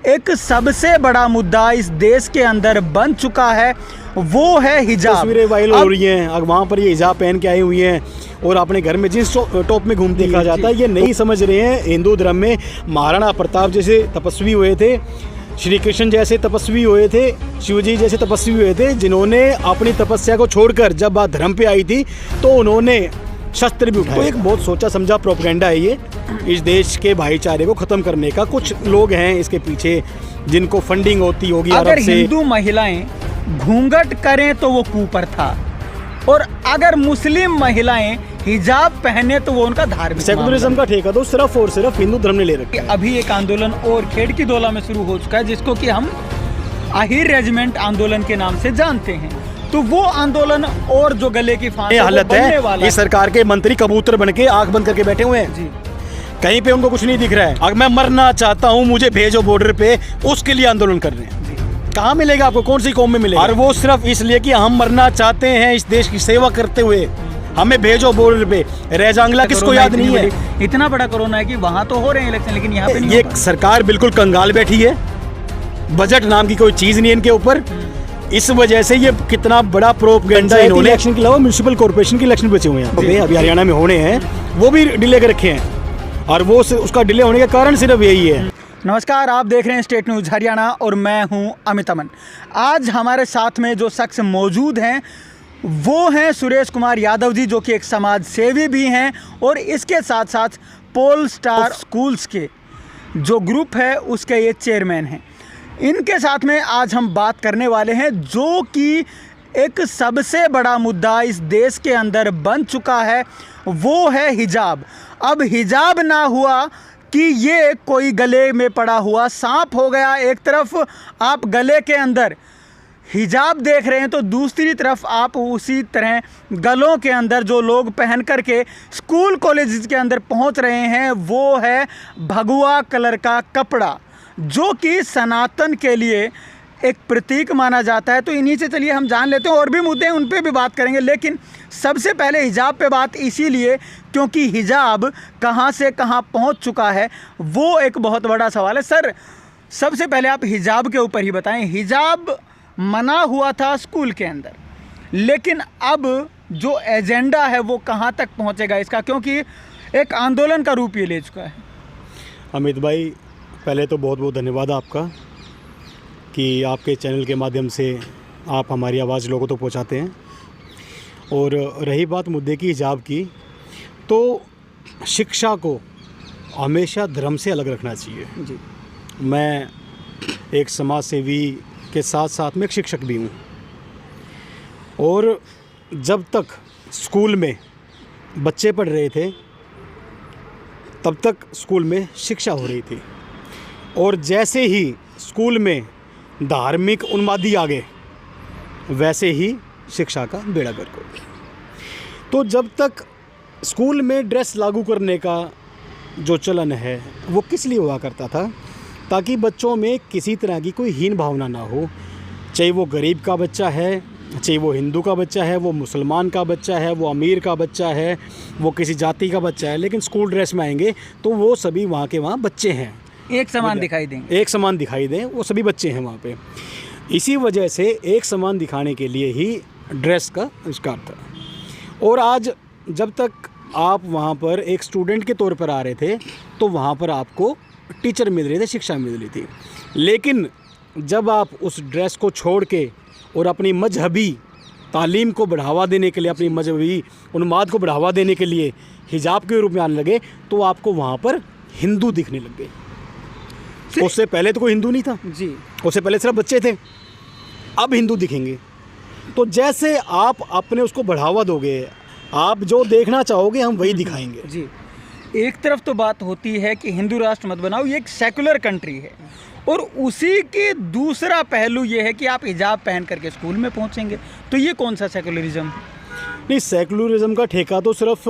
एक सबसे बड़ा मुद्दा इस देश के अंदर बन चुका है, वो है हिजाब। तस्वीरें वायरल हो रही हैं, अब वहाँ पर ये हिजाब पहन के आई हुई हैं और अपने घर में जिस टॉप में घूमते देखा जाता है, ये नहीं समझ रहे हैं। हिंदू धर्म में महाराणा प्रताप जैसे तपस्वी हुए थे, श्री कृष्ण जैसे तपस्वी हुए थे, शिवजी जैसे तपस्वी हुए थे, जिन्होंने अपनी तपस्या को छोड़कर जब बात धर्म पे आई थी तो उन्होंने शस्त्र भी उठाए। तो एक बहुत सोचा समझा प्रोपेगेंडा है ये, इस देश के भाईचारे को ख़त्म करने का। कुछ लोग हैं इसके पीछे जिनको फंडिंग होती होगी अगर अरब से। हिंदू महिलाएं घूंघट करें तो वो कुप्रथा, और अगर मुस्लिम महिलाएं हिजाब पहने तो वो उनका धार्मिक। सेकुलरिज्म का ठेका तो सिर्फ और सिर्फ हिंदू धर्म ने ले रखा है। अभी एक आंदोलन और खेड़की दोला में शुरू हो चुका है, जिसको कि हम आहिर रेजिमेंट आंदोलन के नाम से जानते हैं। तो वो आंदोलन और जो गले की फांस हालत है, इस सरकार के मंत्री कबूतर बन के आंख बंद करके बैठे हुए हैं जी। कहीं पे उनको कुछ नहीं दिख रहा है। अगर मैं मरना चाहता हूँ, मुझे भेजो बॉर्डर पे, उसके लिए आंदोलन कर रहे हैं। कहाँ मिलेगा आपको, कौन सी कौम में मिलेगा? और वो सिर्फ इसलिए कि हम मरना चाहते हैं इस देश की सेवा करते हुए, हमें भेजो बॉर्डर पे। रेजांगला किसको याद नहीं है? इतना बड़ा कोरोना है कि वहाँ तो हो रहे हैं इलेक्शन, लेकिन यहाँ पे ये सरकार बिल्कुल कंगाल बैठी है। बजट नाम की कोई चीज नहीं है इनके ऊपर। इस वजह से ये कितना बड़ा प्रोपेगेंडा इन्होंने। इलेक्शन के अलावा म्युनिसिपल कॉर्पोरेशन के इलेक्शन बचे हुए हैं अभी हरियाणा में होने हैं, वो भी डिले कर रखे हैं, और वो उसका डिले होने का कारण सिर्फ यही है। नमस्कार, आप देख रहे हैं स्टेट न्यूज़ हरियाणा और मैं हूं अमित अमन। आज हमारे साथ में जो शख्स मौजूद हैं वो हैं सुरेश कुमार यादव जी, जो कि एक समाज सेवी भी हैं और इसके साथ साथ पोल स्टार स्कूल्स के जो ग्रुप है उसके ये चेयरमैन हैं। इनके साथ में आज हम बात करने वाले हैं जो कि एक सबसे बड़ा मुद्दा इस देश के अंदर बन चुका है, वो है हिजाब। अब हिजाब ना हुआ कि ये कोई गले में पड़ा हुआ सांप हो गया। एक तरफ आप गले के अंदर हिजाब देख रहे हैं तो दूसरी तरफ आप उसी तरह गलों के अंदर जो लोग पहन कर के स्कूल कॉलेज के अंदर पहुंच रहे हैं वो है भगवा कलर का कपड़ा, जो कि सनातन के लिए एक प्रतीक माना जाता है। तो इन्हीं से चलिए हम जान लेते हैं, और भी मुद्दे हैं उन पे भी बात करेंगे, लेकिन सबसे पहले हिजाब पे बात इसीलिए क्योंकि हिजाब कहाँ से कहाँ पहुँच चुका है वो एक बहुत बड़ा सवाल है। सर, सबसे पहले आप हिजाब के ऊपर ही बताएं। हिजाब मना हुआ था स्कूल के अंदर, लेकिन अब जो एजेंडा है वो कहाँ तक पहुँचेगा इसका, क्योंकि एक आंदोलन का रूप ये ले चुका है। अमित भाई, पहले तो बहुत बहुत धन्यवाद आपका कि आपके चैनल के माध्यम से आप हमारी आवाज़ लोगों तक पहुंचाते हैं। और रही बात मुद्दे की, हिजाब की, तो शिक्षा को हमेशा धर्म से अलग रखना चाहिए जी। मैं एक समाज सेवी के साथ साथ में एक शिक्षक भी हूँ, और जब तक स्कूल में बच्चे पढ़ रहे थे तब तक स्कूल में शिक्षा हो रही थी, और जैसे ही स्कूल में धार्मिक उन्मादी आ गए वैसे ही शिक्षा का बेड़ा गर्क हो गया। तो जब तक स्कूल में ड्रेस लागू करने का जो चलन है वो किस लिए हुआ करता था, ताकि बच्चों में किसी तरह की कोई हीन भावना ना हो। चाहे वो गरीब का बच्चा है, चाहे वो हिंदू का बच्चा है, वो मुसलमान का बच्चा है, वो अमीर का बच्चा है, वो किसी जाति का बच्चा है, लेकिन स्कूल ड्रेस में आएंगे तो वो सभी वहाँ के वहाँ बच्चे हैं, एक समान दिखाई देंगे, एक समान दिखाई दें, वो सभी बच्चे हैं वहाँ पे। इसी वजह से एक समान दिखाने के लिए ही ड्रेस का आविष्कार था। और आज जब तक आप वहाँ पर एक स्टूडेंट के तौर पर आ रहे थे तो वहाँ पर आपको टीचर मिल रहे थे, शिक्षा मिल रही थी, लेकिन जब आप उस ड्रेस को छोड़ के और अपनी मजहबी तालीम को बढ़ावा देने के लिए, अपनी मजहबी उन्माद को बढ़ावा देने के लिए हिजाब के रूप में आने लगे तो आपको वहाँ पर हिंदू दिखने लग गए। उससे पहले तो कोई हिंदू नहीं था जी, उससे पहले सिर्फ बच्चे थे, अब हिंदू दिखेंगे। तो जैसे आप अपने उसको बढ़ावा दोगे, आप जो देखना चाहोगे हम वही दिखाएंगे जी। एक तरफ तो बात होती है कि हिंदू राष्ट्र मत बनाओ, ये एक सेकुलर कंट्री है, और उसी के दूसरा पहलू ये है कि आप हिजाब पहन करके स्कूल में पहुंचेंगे, तो ये कौन सा सेकुलरिज्म है? नहीं, सेकुलरिज्म का ठेका तो सिर्फ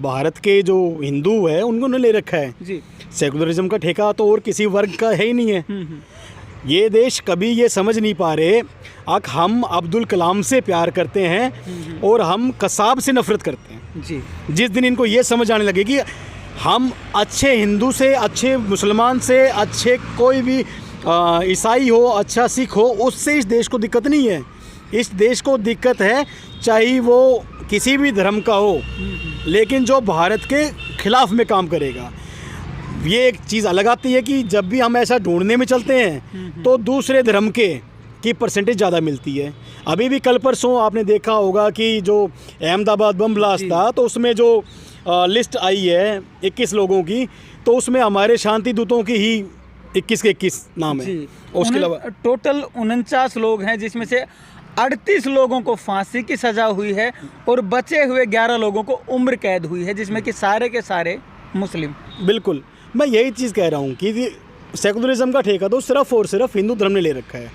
भारत के जो हिंदू है उन्होंने ले रखा है जी। सेकुलरिज्म का ठेका तो और किसी वर्ग का है ही नहीं है। ये देश कभी ये समझ नहीं पा रहे हम अब्दुल कलाम से प्यार करते हैं और हम कसाब से नफरत करते हैं जी। जिस दिन इनको ये समझ आने लगे कि हम अच्छे हिंदू से, अच्छे मुसलमान से, अच्छे कोई भी ईसाई हो, अच्छा सिख हो, उससे इस देश को दिक्कत नहीं है। इस देश को दिक्कत है चाहे वो किसी भी धर्म का हो, लेकिन जो भारत के खिलाफ में काम करेगा। ये एक चीज़ अलग आती है कि जब भी हम ऐसा ढूंढने में चलते हैं तो दूसरे धर्म की परसेंटेज ज़्यादा मिलती है। अभी भी कल परसों आपने देखा होगा कि जो अहमदाबाद बम ब्लास्ट था, तो उसमें जो लिस्ट आई है 21 लोगों की, तो उसमें हमारे शांति दूतों की ही 21 के 21 नाम है। उसके अलावा टोटल 49 लोग हैं, जिसमें से 38 लोगों को फांसी की सज़ा हुई है और बचे हुए 11 लोगों को उम्र कैद हुई है, जिसमें कि सारे के सारे मुस्लिम। बिल्कुल, मैं यही चीज़ कह रहा हूँ कि सेकुलरिज्म का ठेका तो सिर्फ़ और सिर्फ हिंदू धर्म ने ले रखा है।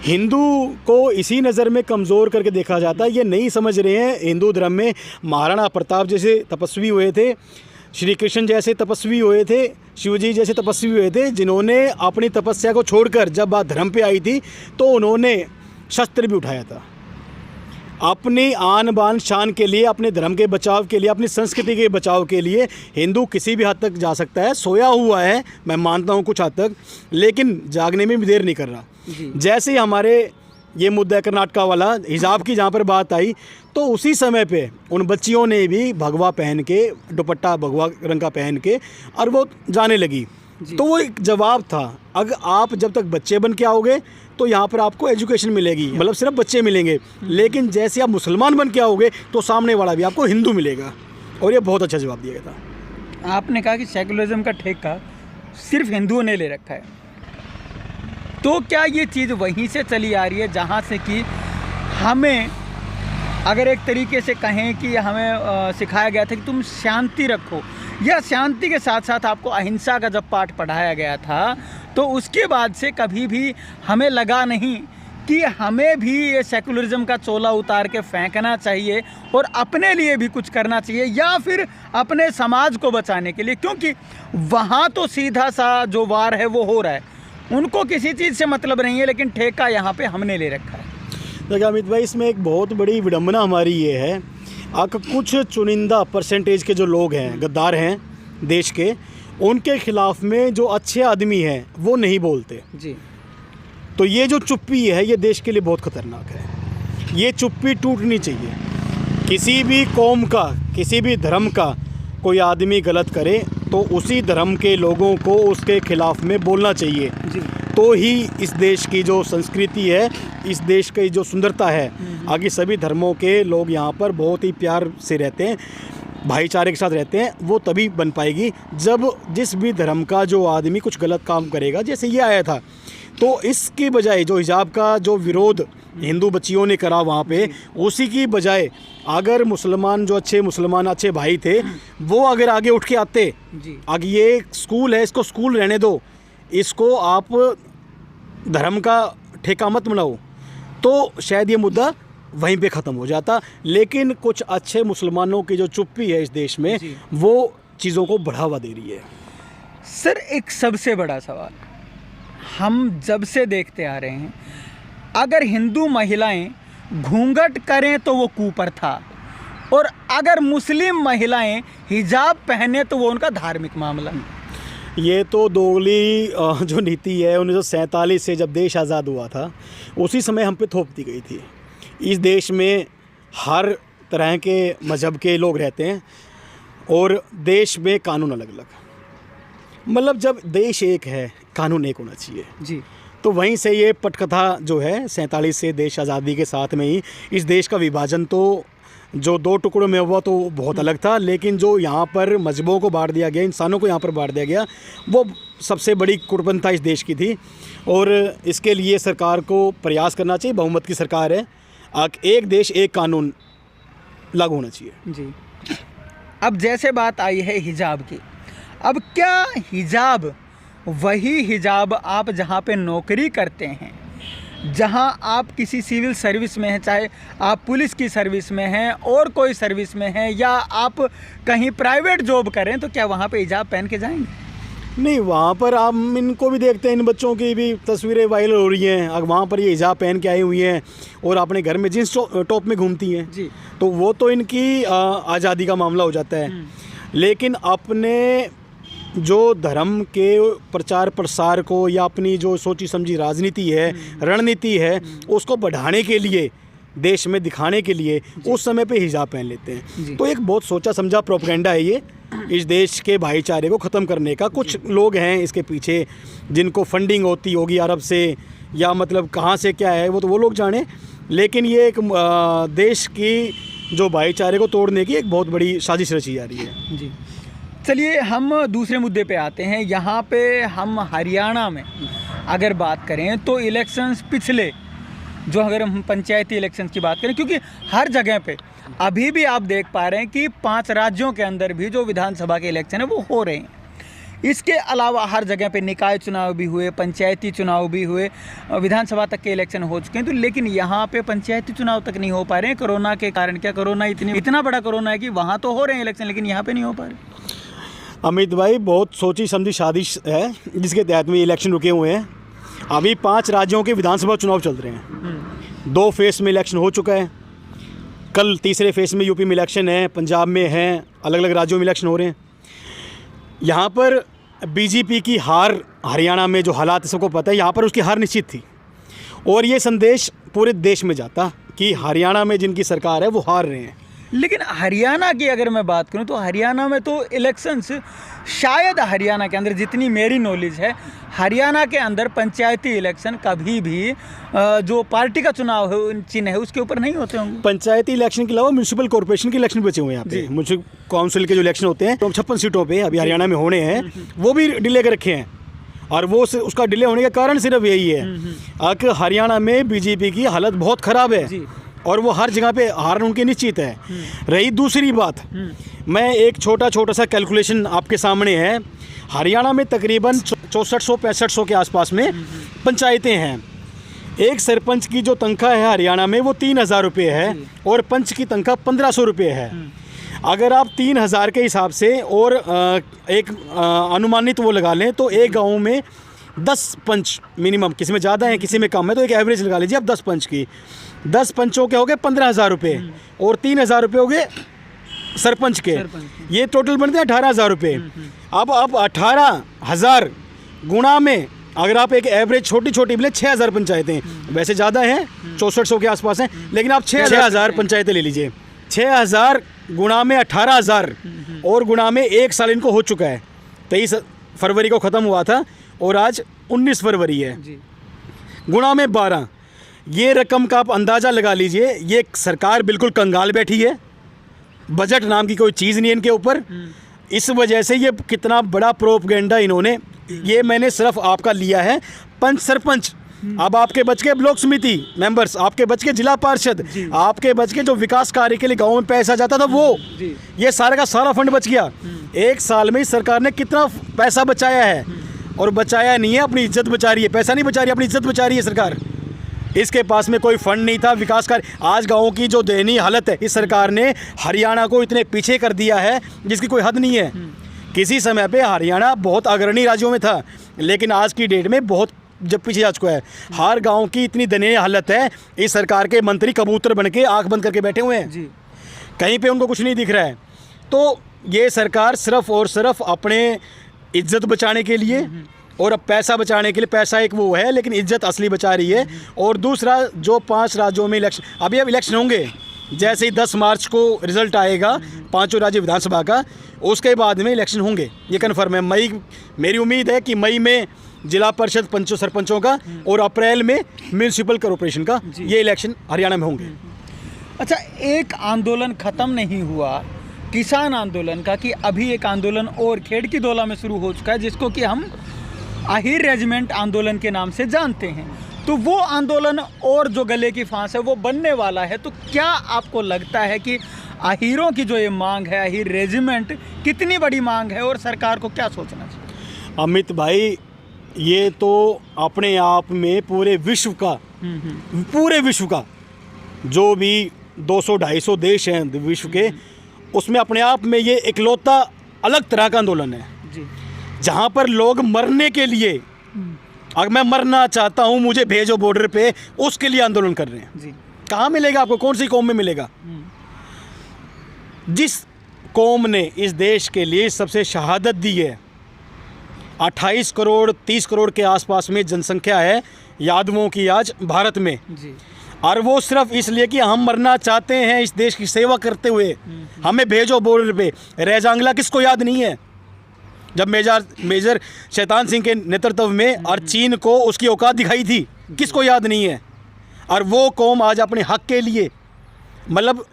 हिंदू को इसी नज़र में कमज़ोर करके देखा जाता है। ये नहीं समझ रहे हैं हिंदू धर्म में महाराणा प्रताप जैसे तपस्वी हुए थे, श्री कृष्ण जैसे तपस्वी हुए थे, शिवजी जैसे तपस्वी हुए थे, जिन्होंने अपनी तपस्या को छोड़कर जब बात धर्म पे आई थी तो उन्होंने शस्त्र भी उठाया था अपनी आन बान शान के लिए, अपने धर्म के बचाव के लिए, अपनी संस्कृति के बचाव के लिए। हिंदू किसी भी हद तक जा सकता है, सोया हुआ है मैं मानता हूँ कुछ हद तक, लेकिन जागने में भी देर नहीं कर रहा। जैसे ही हमारे ये मुद्दा है कर्नाटका वाला हिजाब की जहाँ पर बात आई, तो उसी समय पे उन बच्चियों ने भी भगवा पहन के, दुपट्टा भगवा रंग का पहन के, और वो जाने लगी। तो वो एक जवाब था, अगर आप जब तक बच्चे बन के आओगे तो यहाँ पर आपको एजुकेशन मिलेगी, मतलब सिर्फ बच्चे मिलेंगे, लेकिन जैसे आप मुसलमान बन के आओगे तो सामने वाला भी आपको हिंदू मिलेगा। और ये बहुत अच्छा जवाब दिया गया था। आपने कहा कि सेकुलरिज्म का ठेका सिर्फ हिंदुओं ने ले रखा है, तो क्या ये चीज़ वहीं से चली आ रही है जहाँ से कि हमें, अगर एक तरीके से कहें कि हमें सिखाया गया था कि तुम शांति रखो, या शांति के साथ साथ आपको अहिंसा का जब पाठ पढ़ाया गया था, तो उसके बाद से कभी भी हमें लगा नहीं कि हमें भी ये सेकुलरिज्म का चोला उतार के फेंकना चाहिए और अपने लिए भी कुछ करना चाहिए, या फिर अपने समाज को बचाने के लिए, क्योंकि वहाँ तो सीधा सा जो वार है वो हो रहा है, उनको किसी चीज़ से मतलब नहीं है, लेकिन ठेका यहाँ पे हमने ले रखा है। देखिए अमित भाई, इसमें एक बहुत बड़ी विडंबना हमारी ये है, कुछ चुनिंदा परसेंटेज के जो लोग हैं, गद्दार हैं देश के, उनके खिलाफ में जो अच्छे आदमी हैं वो नहीं बोलते जी। तो ये जो चुप्पी है ये देश के लिए बहुत ख़तरनाक है। ये चुप्पी टूटनी चाहिए। किसी भी कौम का, किसी भी धर्म का कोई आदमी गलत करे तो उसी धर्म के लोगों को उसके खिलाफ में बोलना चाहिए जी। तो ही इस देश की जो संस्कृति है, इस देश की जो सुंदरता है, आगे सभी धर्मों के लोग यहाँ पर बहुत ही प्यार से रहते हैं, भाईचारे के साथ रहते हैं, वो तभी बन पाएगी जब जिस भी धर्म का जो आदमी कुछ गलत काम करेगा, जैसे ये आया था, तो इसकी बजाय जो हिजाब का जो विरोध हिंदू बच्चियों ने करा वहाँ पे, उसी की बजाय अगर मुसलमान जो अच्छे मुसलमान अच्छे भाई थे वो अगर आगे उठ के आते जी। आगे ये स्कूल है, इसको स्कूल रहने दो, इसको आप धर्म का ठेका मत बनाओ, तो शायद ये मुद्दा वहीं पे ख़त्म हो जाता। लेकिन कुछ अच्छे मुसलमानों की जो चुप्पी है इस देश में, वो चीज़ों को बढ़ावा दे रही है। सर, एक सबसे बड़ा सवाल हम जब से देखते आ रहे हैं, अगर हिंदू महिलाएं घूंघट करें तो वो कुपर था, और अगर मुस्लिम महिलाएं हिजाब पहने तो वो उनका धार्मिक मामला। ये तो दोगली जो नीति है 1947 से जब देश आज़ाद हुआ था, उसी समय हम पे थोप दी गई थी। इस देश में हर तरह के मज़हब के लोग रहते हैं और देश में कानून अलग अलग, मतलब जब देश एक है कानून एक होना चाहिए जी। तो वहीं से ये पटकथा जो है 47 से देश आज़ादी के साथ में ही इस देश का विभाजन तो जो 2 टुकड़ों में हुआ तो बहुत अलग था, लेकिन जो यहाँ पर मजहबों को बांट दिया गया, इंसानों को यहाँ पर बांट दिया गया, वो सबसे बड़ी कुर्बनता इस देश की थी। और इसके लिए सरकार को प्रयास करना चाहिए, बहुमत की सरकार है, एक देश एक कानून लागू होना चाहिए जी। अब जैसे बात आई है हिजाब की, अब क्या हिजाब वही हिजाब आप जहाँ पे नौकरी करते हैं, जहाँ आप किसी सिविल सर्विस में हैं, चाहे आप पुलिस की सर्विस में हैं और कोई सर्विस में हैं, या आप कहीं प्राइवेट जॉब करें, तो क्या वहाँ पे हिजाब पहन के जाएंगे? नहीं, वहाँ पर आप इनको भी देखते हैं, इन बच्चों की भी तस्वीरें वायरल हो रही हैं, अगर वहाँ पर ये हिजाब पहन के आई हुई हैं और अपने घर में जींस टॉप में घूमती हैं जी। तो वो तो इनकी आज़ादी का मामला हो जाता है। लेकिन अपने जो धर्म के प्रचार प्रसार को या अपनी जो सोची समझी राजनीति है, रणनीति है, उसको बढ़ाने के लिए, देश में दिखाने के लिए उस समय पे हिजाब पहन लेते हैं। तो एक बहुत सोचा समझा प्रोपेगेंडा है ये, इस देश के भाईचारे को ख़त्म करने का। कुछ लोग हैं इसके पीछे जिनको फंडिंग होती होगी अरब से, या मतलब कहाँ से क्या है वो तो वो लोग जाने, लेकिन ये एक देश की जो भाईचारे को तोड़ने की एक बहुत बड़ी साजिश रची जा रही है। जी, चलिए हम दूसरे मुद्दे पे आते हैं। यहाँ पे हम हरियाणा में अगर बात करें तो इलेक्शंस पिछले, जो अगर हम पंचायती इलेक्शंस की बात करें, क्योंकि हर जगह पे अभी भी आप देख पा रहे हैं कि 5 राज्यों के अंदर भी जो विधानसभा के इलेक्शन है वो हो रहे हैं। इसके अलावा हर जगह पे निकाय चुनाव भी हुए, पंचायती चुनाव भी हुए, विधानसभा तक के इलेक्शन हो चुके हैं। तो लेकिन यहाँ पे पंचायती चुनाव तक नहीं हो पा रहे हैं कोरोना के कारण। क्या कोरोना इतना बड़ा कोरोना है कि वहाँ तो हो रहे हैं इलेक्शन, लेकिन यहाँ पे नहीं हो पा रहे? अमित भाई, बहुत सोची समझी साजिश है जिसके तहत में इलेक्शन रुके हुए हैं। अभी 5 राज्यों के विधानसभा चुनाव चल रहे हैं। 2 फेज़ में इलेक्शन हो चुका है। कल तीसरे फेज़ में यूपी में इलेक्शन है, पंजाब में है, अलग अलग राज्यों में इलेक्शन हो रहे हैं। यहाँ पर बीजेपी की हार, हरियाणा में जो हालात सबको पता है, यहाँ पर उसकी हार निश्चित थी और ये संदेश पूरे देश में जाता कि हरियाणा में जिनकी सरकार है वो हार रहे हैं। लेकिन हरियाणा की अगर मैं बात करूं तो हरियाणा में तो इलेक्शंस, शायद हरियाणा के अंदर जितनी मेरी नॉलेज है, हरियाणा के अंदर पंचायती इलेक्शन कभी भी जो पार्टी का चुनाव है, चिन्ह है, उसके ऊपर नहीं होते होंगे। पंचायती इलेक्शन के अलावा म्यूनसिपल कॉर्पोरेशन के इलेक्शन बचे हुए हैं यहाँ पे। म्यूनसिपल काउंसिल के जो इलेक्शन होते हैं तो 56 सीटों पे अभी हरियाणा में होने हैं, वो भी डिले कर रखे हैं। और वो उसका डिले होने का कारण सिर्फ यही है कि हरियाणा में बीजेपी की हालत बहुत ख़राब है और वो हर जगह पे हार उनकी निश्चित है। रही दूसरी बात, मैं एक छोटा सा कैलकुलेशन आपके सामने है। हरियाणा में तकरीबन 6400-6500 के आसपास में पंचायतें हैं। एक सरपंच की जो तनख्वाह है हरियाणा में वो 3000 रुपये है और पंच की तनख्वाह 1500 रुपये है। अगर आप 3000 के हिसाब से और एक अनुमानित वो लगा लें तो एक गाँव में 10 पंच मिनिमम, किसी में ज़्यादा है किसी में कम है, तो एक एवरेज लगा लीजिए आप 10 पंच की। 10 पंचों के हो गए 15,000 रुपये और 3,000 रुपये हो गए सरपंच के। ये टोटल बनते हैं 18,000 रुपये। अब 18,000 गुणा में अगर आप एक एवरेज छोटी मिले 6,000 पंचायतें, वैसे ज़्यादा हैं 6400 के आसपास हैं, लेकिन आप 6,000 पंचायतें ले लीजिए। 6,000 गुणा में 18,000 और गुणा में 1 साल इनको हो चुका है। 23 फरवरी को ख़त्म हुआ था और आज 19 फरवरी है, गुणा में 12। ये रकम का आप अंदाज़ा लगा लीजिए। ये सरकार बिल्कुल कंगाल बैठी है, बजट नाम की कोई चीज़ नहीं है इनके ऊपर। इस वजह से ये कितना बड़ा प्रोपगेंडा इन्होंने, ये मैंने सिर्फ आपका लिया है पंच सरपंच। अब आपके बच के ब्लॉक समिति मेंबर्स, आपके बच के जिला पार्षद, आपके बच के जो विकास कार्य के लिए गाँव में पैसा जाता था वो, ये सारा का सारा फंड बच गया। 1 साल में सरकार ने कितना पैसा बचाया है, और बचाया नहीं है, अपनी इज्जत बचा रही है। पैसा नहीं बचा रही, अपनी इज्जत बचा रही है सरकार। इसके पास में कोई फंड नहीं था विकास कार्य। आज गाँव की जो दयनीय हालत है, इस सरकार ने हरियाणा को इतने पीछे कर दिया है जिसकी कोई हद नहीं है। किसी समय पे हरियाणा बहुत अग्रणी राज्यों में था, लेकिन आज की डेट में बहुत जब पीछे जा चुका है। हर गाँव की इतनी दयनीय हालत है, इस सरकार के मंत्री कबूतर बन के आँख बंद करके बैठे हुए हैं, कहीं पर उनको कुछ नहीं दिख रहा है। तो ये सरकार सिर्फ और सिर्फ अपने इज्जत बचाने के लिए और अब पैसा बचाने के लिए, पैसा एक वो है लेकिन इज्जत असली बचा रही है। और दूसरा, जो 5 राज्यों में इलेक्शन, अभी अब इलेक्शन होंगे, जैसे ही 10 मार्च को रिज़ल्ट आएगा 5 राज्य विधानसभा का, उसके बाद में इलेक्शन होंगे, ये कन्फर्म है। मेरी उम्मीद है कि मई में जिला परिषद पंचों सरपंचों का और अप्रैल में म्यूनसिपल कॉर्पोरेशन का ये इलेक्शन हरियाणा में होंगे। अच्छा, एक आंदोलन ख़त्म नहीं हुआ किसान आंदोलन का, कि अभी एक आंदोलन और खेड़की दौला में शुरू हो चुका है, जिसको कि हम आहिर रेजिमेंट आंदोलन के नाम से जानते हैं। तो वो आंदोलन और जो गले की फांस है वो बनने वाला है। तो क्या आपको लगता है कि आहिरों की जो ये मांग है, आहिर रेजिमेंट, कितनी बड़ी मांग है और सरकार को क्या सोचना चाहिए? अमित भाई, ये तो अपने आप में पूरे विश्व का जो भी 200-250 देश हैं विश्व के, उसमें अपने आप में ये इकलौता अलग तरह का आंदोलन है जहाँ पर लोग मरने के लिए, अगर मैं मरना चाहता हूँ मुझे भेजो बॉर्डर पे, उसके लिए आंदोलन कर रहे हैं। कहाँ मिलेगा आपको, कौन सी कौम में मिलेगा? जिस कौम ने इस देश के लिए सबसे शहादत दी है। 28 करोड़ 30 करोड़ के आसपास में जनसंख्या है यादवों की आज भारत में जी। और वो सिर्फ इसलिए कि हम मरना चाहते हैं इस देश की सेवा करते हुए। हमें भेजो बॉर्डर पे। रेजांगला किसको याद नहीं है जब मेजर शैतान सिंह के नेतृत्व में और चीन को उसकी औकात दिखाई थी, किसको याद नहीं है। और वो कौम आज अपने हक के लिए, मतलब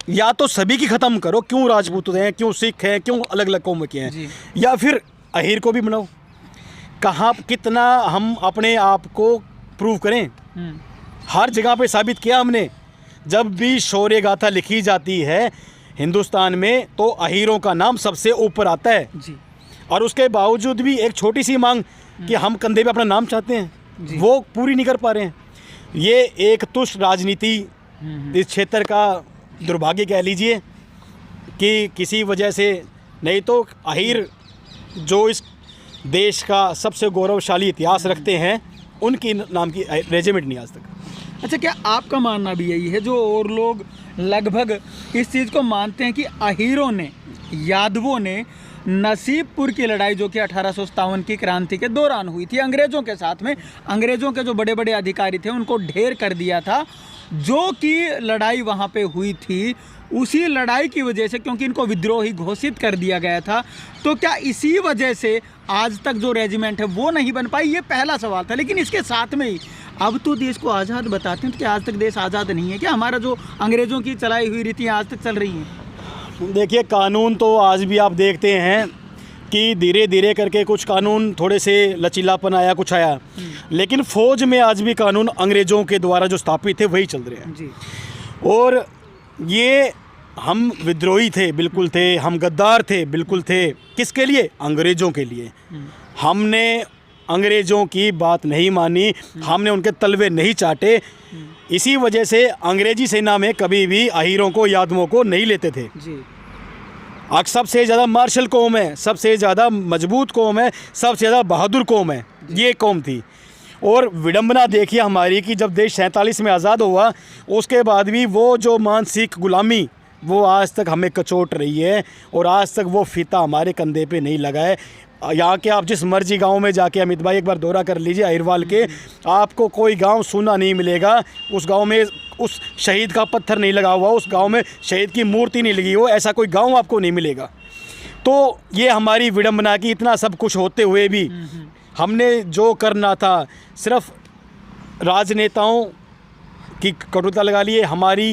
या तो सभी की ख़त्म करो, क्यों राजपूत हैं, क्यों सिख हैं, क्यों अलग अलग कौम के हैं, या फिर अहीर को भी बनाओ। कहाँ कितना हम अपने आप को प्रूव करें। हर जगह पे साबित किया हमने। जब भी शौर्य गाथा लिखी जाती है हिंदुस्तान में तो अहीरों का नाम सबसे ऊपर आता है जी। और उसके बावजूद भी एक छोटी सी मांग कि हम कंधे पे अपना नाम चाहते हैं, वो पूरी नहीं कर पा रहे हैं। ये एक तुच्छ राजनीति इस क्षेत्र का दुर्भाग्य कह लीजिए कि किसी वजह से, नहीं तो अहीर जो इस देश का सबसे गौरवशाली इतिहास रखते हैं उनकी नाम की रेजिमेंट नहीं आज तक। अच्छा, क्या आपका मानना भी यही है जो और लोग लगभग इस चीज़ को मानते हैं कि अहीरों ने, यादवों ने नसीबपुर की लड़ाई जो कि 1857 की क्रांति के दौरान हुई थी अंग्रेज़ों के साथ में, अंग्रेज़ों के जो बड़े बड़े अधिकारी थे उनको ढेर कर दिया था, जो कि लड़ाई वहाँ पे हुई थी, उसी लड़ाई की वजह से, क्योंकि इनको विद्रोही घोषित कर दिया गया था, तो क्या इसी वजह से आज तक जो रेजिमेंट है वो नहीं बन पाई? ये पहला सवाल था। लेकिन इसके साथ में ही अब तो देश को आज़ाद बताते हैं, तो क्या आज तक देश आज़ाद नहीं है? क्या हमारा जो अंग्रेज़ों की चलाई हुई रीतियाँ आज तक चल रही हैं? देखिए, कानून तो आज भी आप देखते हैं कि धीरे धीरे करके कुछ कानून थोड़े से लचीलापन आया, कुछ आया, लेकिन फ़ौज में आज भी कानून अंग्रेज़ों के द्वारा जो स्थापित थे वही चल रहे हैं जी। और ये हम विद्रोही थे, बिल्कुल थे, हम गद्दार थे, बिल्कुल थे। किसके लिए? अंग्रेज़ों के लिए। हमने अंग्रेज़ों की बात नहीं मानी, हमने उनके तलवे नहीं चाटे। इसी वजह से अंग्रेजी सेना में कभी भी अहीरों को, यादवों को नहीं लेते थे जी। आज सबसे ज़्यादा मार्शल कौम है, सबसे ज़्यादा मजबूत कौम है, सबसे ज़्यादा बहादुर कौम है, ये कौम थी। और विडंबना देखिए हमारी कि जब देश 47 में आज़ाद हुआ, उसके बाद भी वो जो मानसिक गुलामी वो आज तक हमें कचोट रही है और आज तक वो फीता हमारे कंधे पे नहीं लगा है। यहाँ के आप जिस मर्जी गांव में जाके, अमित भाई एक बार दौरा कर लीजिए अहिरवाल के, आपको कोई गांव सूना नहीं मिलेगा। उस गांव में उस शहीद का पत्थर नहीं लगा हुआ, उस गांव में शहीद की मूर्ति नहीं लगी हो, ऐसा कोई गांव आपको नहीं मिलेगा। तो ये हमारी विडंबना की, इतना सब कुछ होते हुए भी हमने जो करना था सिर्फ राजनेताओं की कटुता लगा लिए, हमारी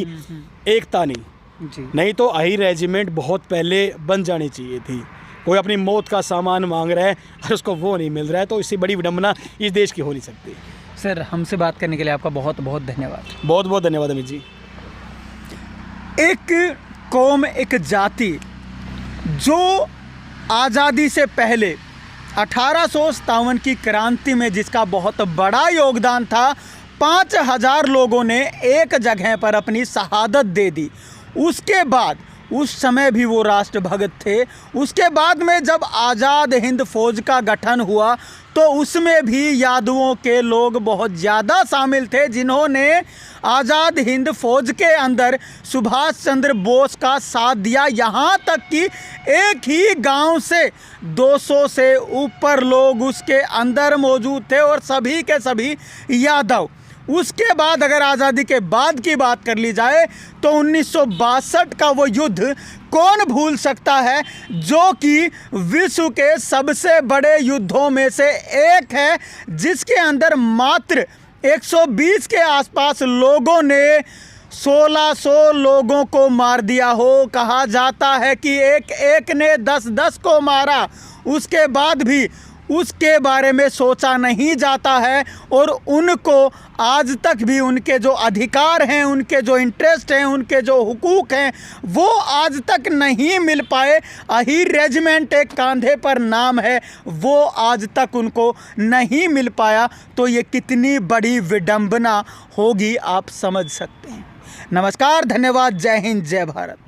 एकता नहीं तो अहीर रेजिमेंट बहुत पहले बन जानी चाहिए थी। कोई अपनी मौत का सामान मांग रहा है और उसको वो नहीं मिल रहा है, तो इससे बड़ी विडंबना इस देश की हो नहीं सकती। सर, हमसे बात करने के लिए आपका बहुत बहुत धन्यवाद। बहुत बहुत धन्यवाद अमित जी। एक कौम, एक जाति जो आज़ादी से पहले 1857 की क्रांति में जिसका बहुत बड़ा योगदान था, 5000 लोगों ने एक जगह पर अपनी शहादत दे दी। उसके बाद, उस समय भी वो राष्ट्रभक्त थे। उसके बाद में जब आज़ाद हिंद फौज का गठन हुआ तो उसमें भी यादवों के लोग बहुत ज़्यादा शामिल थे, जिन्होंने आज़ाद हिंद फौज के अंदर सुभाष चंद्र बोस का साथ दिया। यहाँ तक कि एक ही गांव से 200 से ऊपर लोग उसके अंदर मौजूद थे और सभी के सभी यादव। उसके बाद अगर आज़ादी के बाद की बात कर ली जाए तो 1962 का वो युद्ध कौन भूल सकता है, जो कि विश्व के सबसे बड़े युद्धों में से एक है, जिसके अंदर मात्र 120 के आसपास लोगों ने 1600 लोगों को मार दिया हो। कहा जाता है कि एक ने 10-10 को मारा। उसके बाद भी उसके बारे में सोचा नहीं जाता है और उनको आज तक भी उनके जो अधिकार हैं, उनके जो इंटरेस्ट हैं, उनके जो हुकूक हैं, वो आज तक नहीं मिल पाए। अहीर रेजिमेंट एक कांधे पर नाम है, वो आज तक उनको नहीं मिल पाया। तो ये कितनी बड़ी विडंबना होगी, आप समझ सकते हैं। नमस्कार, धन्यवाद, जय हिंद, जय भारत।